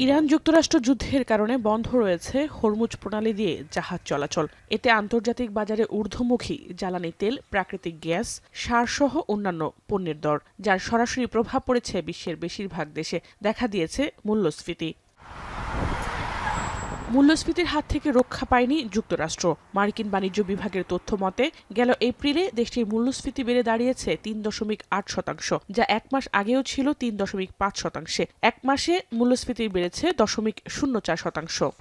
Iran যুক্তরাষ্ট্র যুদ্ধের কারণে বন্ধ রয়েছে হরমুজ প্রণালী দিয়ে জাহাজ চলাচল। এতে আন্তর্জাতিক বাজারে ঊর্ধ্বমুখী জ্বালানি তেল, প্রাকৃতিক গ্যাস, সারসহ অন্যান্য পণ্যের দর, যার সরাসরি প্রভাব পড়েছে বিশ্বের বেশিরভাগ দেশে। দেখা দিয়েছে মূল্যস্ফীতি। মূল্যস্ফীতির হাত থেকে রক্ষা পায়নি যুক্তরাষ্ট্র। মার্কিন বাণিজ্য বিভাগের তথ্য মতে গেল এপ্রিলে দেশটির মূল্যস্ফীতি বেড়ে দাঁড়িয়েছে ৩.৮%, যা এক মাস আগেও ছিল ৩.৫%। এক মাসে মূল্যস্ফীতি বেড়েছে 0.04%।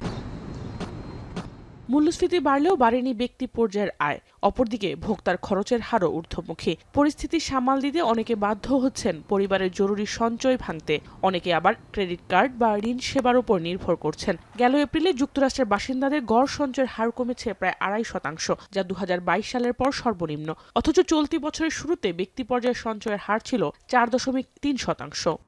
মূল্যস্ফীতি বাড়লেও বাড়েনি ব্যক্তি পর্যায়ের আয়। অপরদিকে ভোক্তার খরচের হারও ঊর্ধ্বমুখী। পরিস্থিতি সামাল দিতে অনেকে বাধ্য হচ্ছেন পরিবারের জরুরি সঞ্চয় ভাঙতে, অনেকে আবার ক্রেডিট কার্ড বা ঋণ সেবার উপর নির্ভর করছেন। গেল এপ্রিলে যুক্তরাষ্ট্রের বাসিন্দাদের গড় সঞ্চয়ের হার কমেছে প্রায় ২.৫%, যা ২০২২ সালের পর সর্বনিম্ন। অথচ চলতি বছরের শুরুতে ব্যক্তি পর্যায়ের সঞ্চয়ের হার ছিল ৪.৩%।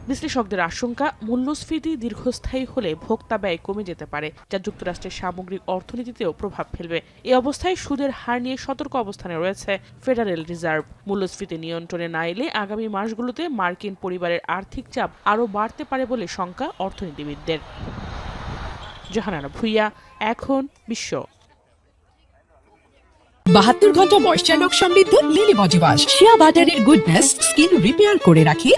বিশ্লেষকদের আশঙ্কা, মূল্যস্ফীতি দীর্ঘস্থায়ী হলে ভোক্তা ব্যয় কমে যেতে পারে, যা যুক্তরাষ্ট্রের সামগ্রিক অর্থনীতিতেও প্রভাব ফেলবে। এই অবস্থায় সুদের হার নিয়ে সতর্ক অবস্থানে রয়েছে ফেডারেল রিজার্ভ। মূল্যস্ফীতি নিয়ন্ত্রণে না এলে আগামী মাসগুলোতে মার্কিন পরিবারের আর্থিক চাপ আরও বাড়তে পারে বলে শঙ্কা অর্থনীতিবিদদের। জাহানারা ভুইয়া, এখন বিশ্ব। 72 ঘন্টা ময়েশ্চার লক সমৃদ্ধ লিলি বডি ওয়াশ শিয়া বাটারের গুডনেস স্কিন রিপেয়ার করে রাখে।